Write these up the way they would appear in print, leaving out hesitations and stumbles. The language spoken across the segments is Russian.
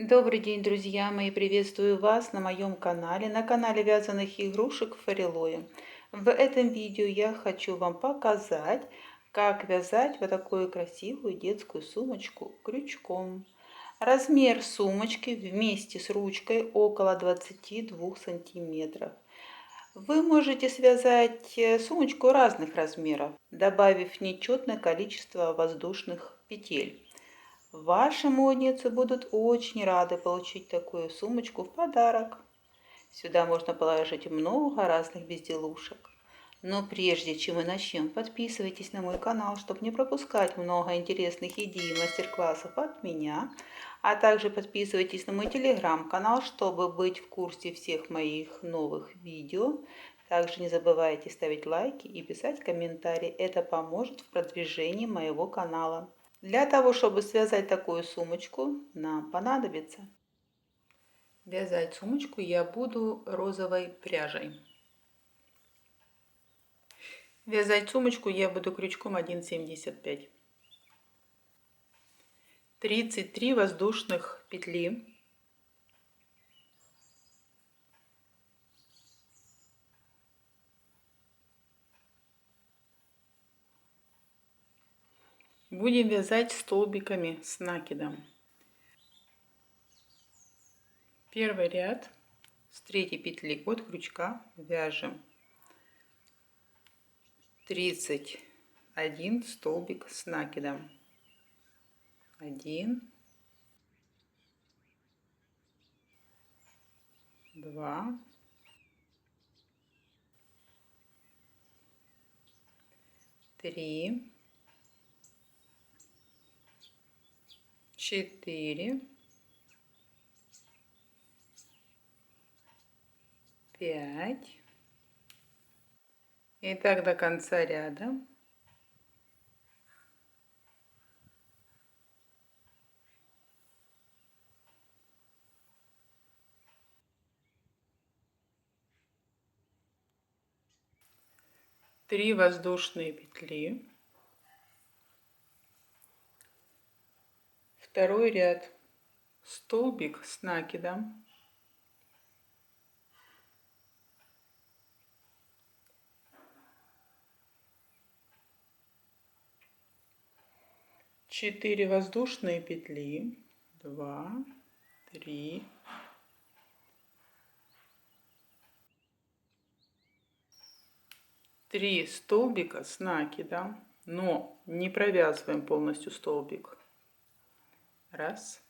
Добрый день, друзья мои! Приветствую вас на канале вязаных игрушек Фарилоя. В этом видео я хочу вам показать, как вязать вот такую красивую детскую сумочку крючком. Размер сумочки вместе с ручкой около 22 сантиметров. Вы можете связать сумочку разных размеров, добавив нечетное количество воздушных петель. Ваши модницы будут очень рады получить такую сумочку в подарок. Сюда можно положить много разных безделушек. Но прежде чем мы начнем, подписывайтесь на мой канал, чтобы не пропускать много интересных идей и мастер-классов от меня. А также подписывайтесь на мой телеграм-канал, чтобы быть в курсе всех моих новых видео. Также не забывайте ставить лайки и писать комментарии. Это поможет в продвижении моего канала. Для того, чтобы связать такую сумочку, нам понадобится. Вязать сумочку я буду розовой пряжей. Вязать сумочку я буду крючком 1,75. 33 воздушных петли. Будем вязать столбиками с накидом. Первый ряд с третьей петли от крючка вяжем 31 столбик с накидом. 1, 2, 3, 4, 5. И так до конца ряда. Три воздушные петли. Второй ряд столбик с накидом. Четыре воздушные петли. 2, 3, 3 столбика с накидом, но не провязываем полностью столбик. Раз,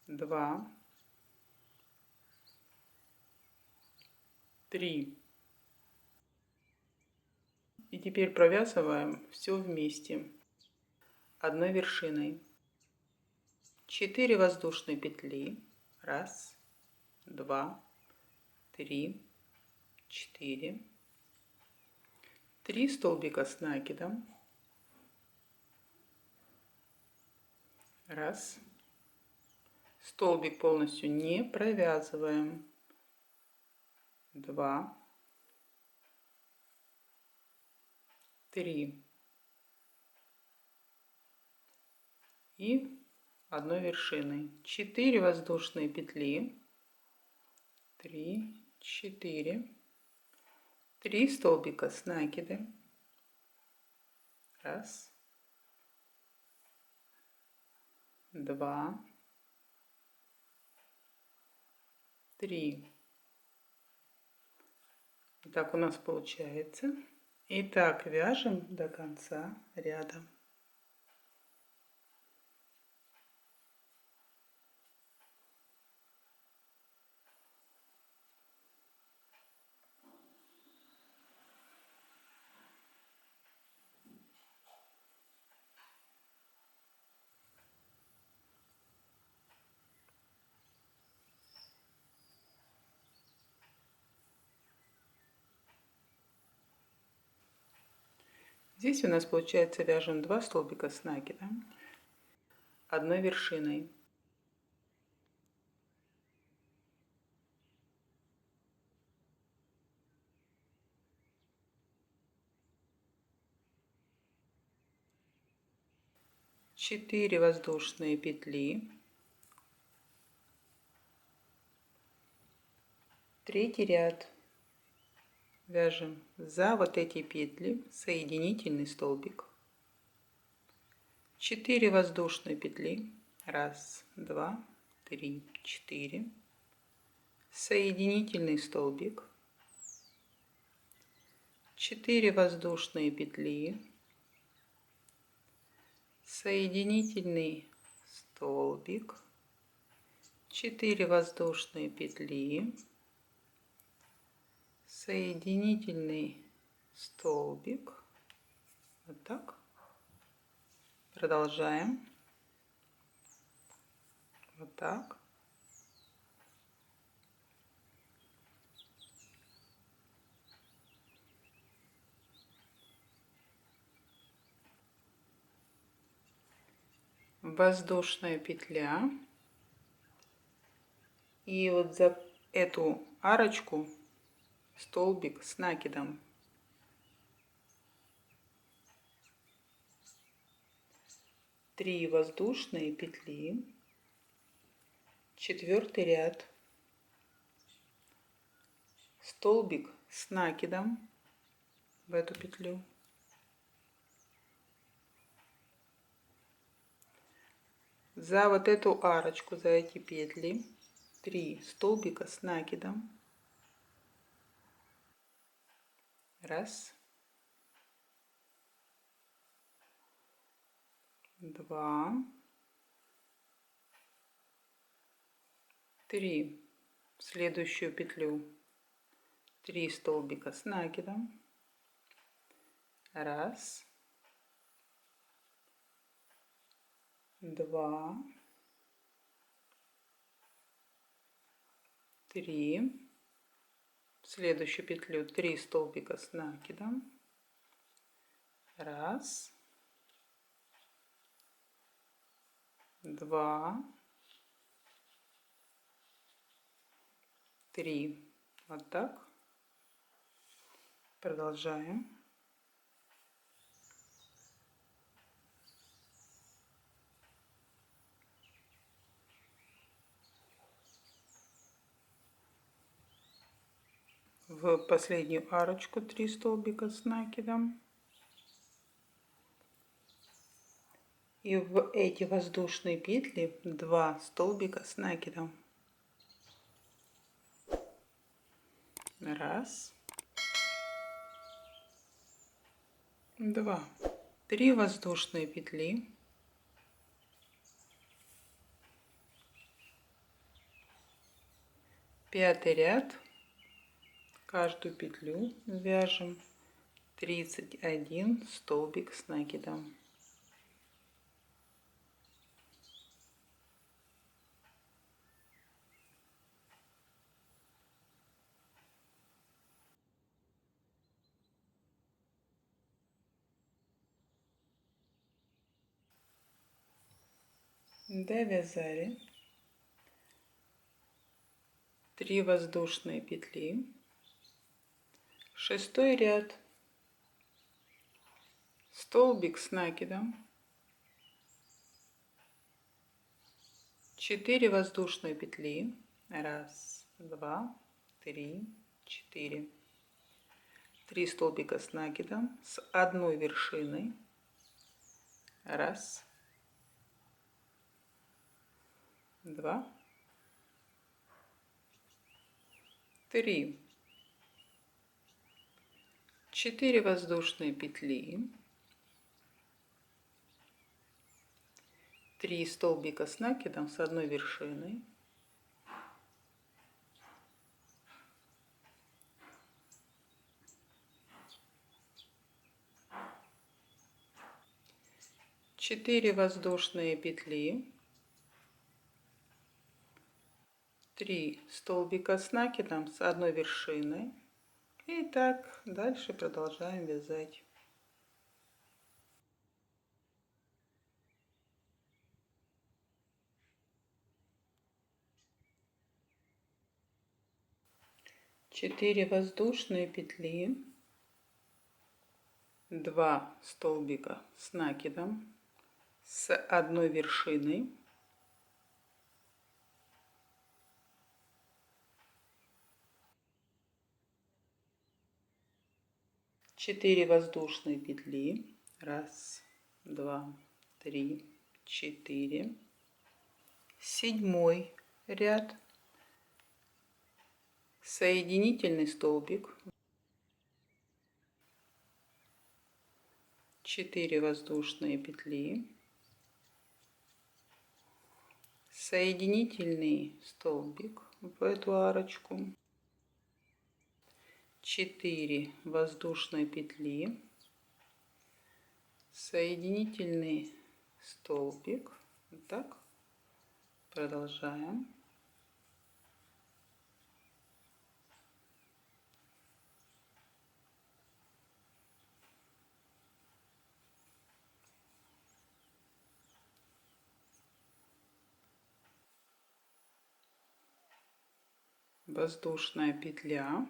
2, 3. И теперь провязываем все вместе одной вершиной. 4 воздушные петли. Раз, 2, 3, 4. 3 столбика с накидом. Раз. Столбик полностью не провязываем. 2, 3. И одной вершиной. 4 воздушные петли. 3, 4. 3 столбика с накидом. Раз, 2, 3. Так у нас получается. И так вяжем до конца ряда. Здесь у нас получается вяжем 2 столбика с накидом одной вершиной. 4 воздушные петли, третий ряд. Вяжем за вот эти петли соединительный столбик. 4 воздушные петли, 1, 2, 3, 4, соединительный столбик, 4 воздушные петли, соединительный столбик, 4 воздушные петли, соединительный столбик, вот так. Продолжаем, вот так. Воздушная петля, и вот за эту арочку столбик с накидом. Три воздушные петли, четвертый ряд, столбик с накидом в эту петлю, за вот эту арочку, за эти петли 3 столбика с накидом, 1, 2, 3. В следующую петлю 3 столбика с накидом, 1, 2, 3. В следующую петлю 3 столбика с накидом, 1, 2, 3. Вот так. Продолжаем. В последнюю арочку 3 столбика с накидом. И в эти воздушные петли 2 столбика с накидом. 1, 2. 3 воздушные петли. Пятый ряд. Каждую петлю вяжем 31 столбик с накидом. Довязали 3 воздушные петли, шестой ряд, столбик с накидом, 4 воздушные петли, 1, 2, 3, 4, 3 столбика с накидом с одной вершиной, 1, 2, 3, 4 воздушные петли, 3 столбика с накидом с одной вершиной, 4 воздушные петли, 3 столбика с накидом с одной вершиной. И так дальше продолжаем вязать. Четыре воздушные петли, 2 столбика с накидом с одной вершиной. Четыре воздушные петли. Раз, два, три, четыре. Седьмой ряд. Соединительный столбик. 4 воздушные петли. Соединительный столбик в эту арочку. 4 воздушные петли. Соединительный столбик. Вот так. Продолжаем. Воздушная петля,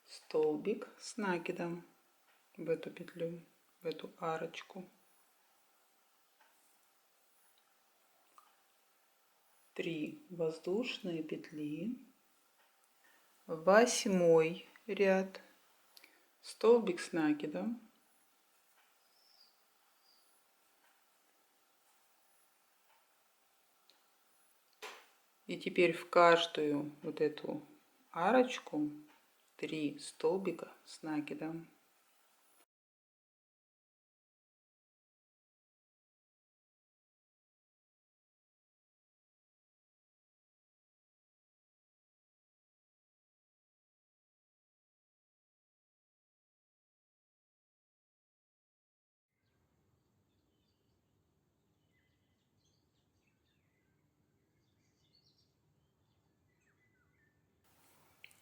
столбик с накидом в эту петлю, в эту арочку. 3 воздушные петли. Восьмой ряд, столбик с накидом. И теперь в каждую вот эту арочку 3 столбика с накидом.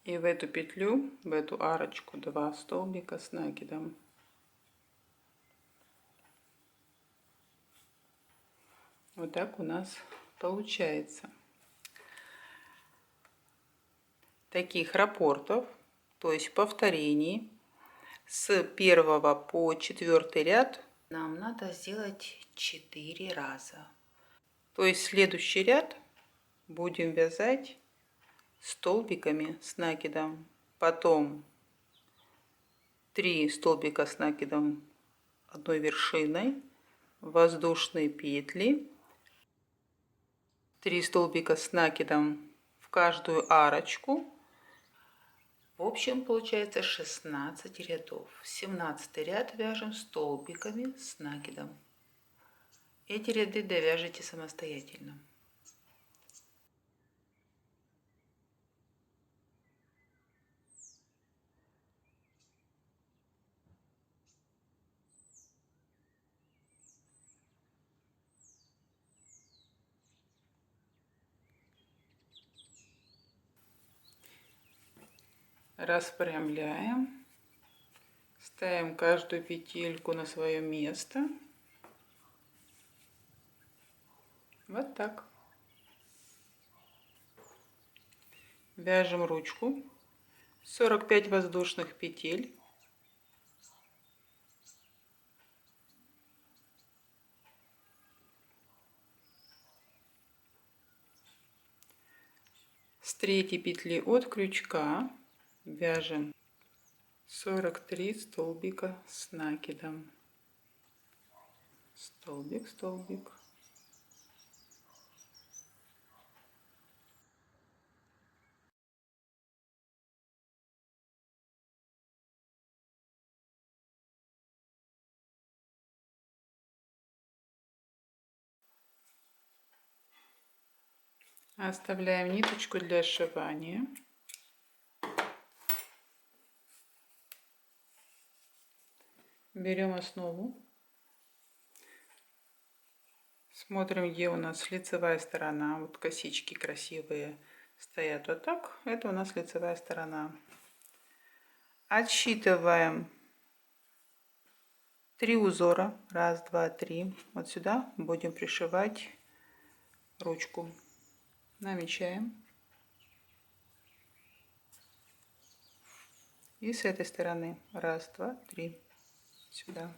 И в эту петлю, в эту арочку 2 столбика с накидом. Вот так у нас получается. Таких раппортов, то есть повторений, с 1 по 4 ряд нам надо сделать 4 раза. То есть следующий ряд будем вязать столбиками с накидом. Потом 3 столбика с накидом одной вершиной, воздушные петли, 3 столбика с накидом в каждую арочку. В общем получается 16 рядов. 17 ряд вяжем столбиками с накидом. Эти ряды довяжите самостоятельно. Распрямляем, ставим каждую петельку на свое место. Вот так. Вяжем ручку. 45 воздушных петель. С третьей петли от крючка вяжем 43 столбика с накидом. Столбик, столбик. Оставляем ниточку для сшивания. Берем основу. Смотрим, где у нас лицевая сторона. Вот косички красивые стоят вот так. Это у нас лицевая сторона. Отсчитываем 3 узора. 1, 2, 3. Вот сюда будем пришивать ручку. Намечаем. И с этой стороны 1, 2, 3. Сюда.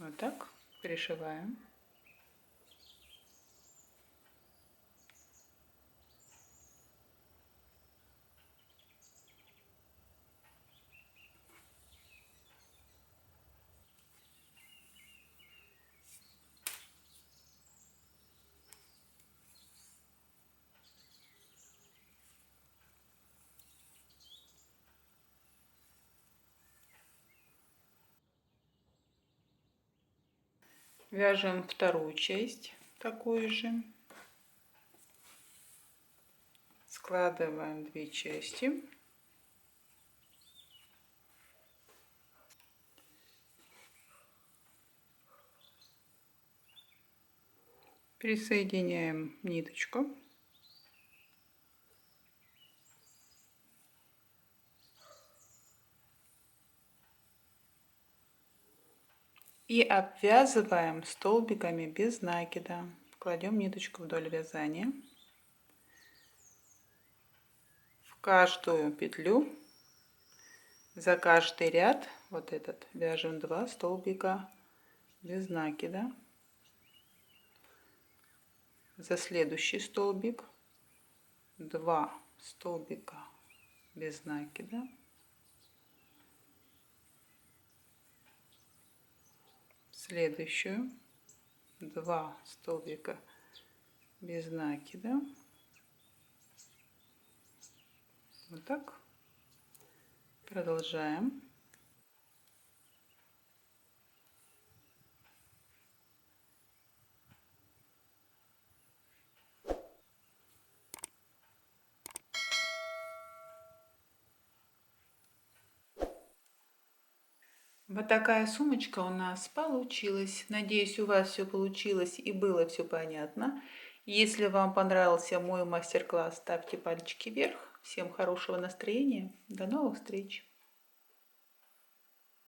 Вот так пришиваем. Вяжем вторую часть, такую же. Складываем 2 части. Присоединяем ниточку. И обвязываем столбиками без накида. Кладем ниточку вдоль вязания. В каждую петлю, за каждый ряд, вот этот, вяжем 2 столбика без накида. За следующий столбик 2 столбика без накида. Следующую 2 столбика без накида. Вот так. Продолжаем. Вот такая сумочка у нас получилась. Надеюсь, у вас все получилось и было все понятно. Если вам понравился мой мастер-класс, ставьте пальчики вверх. Всем хорошего настроения. До новых встреч!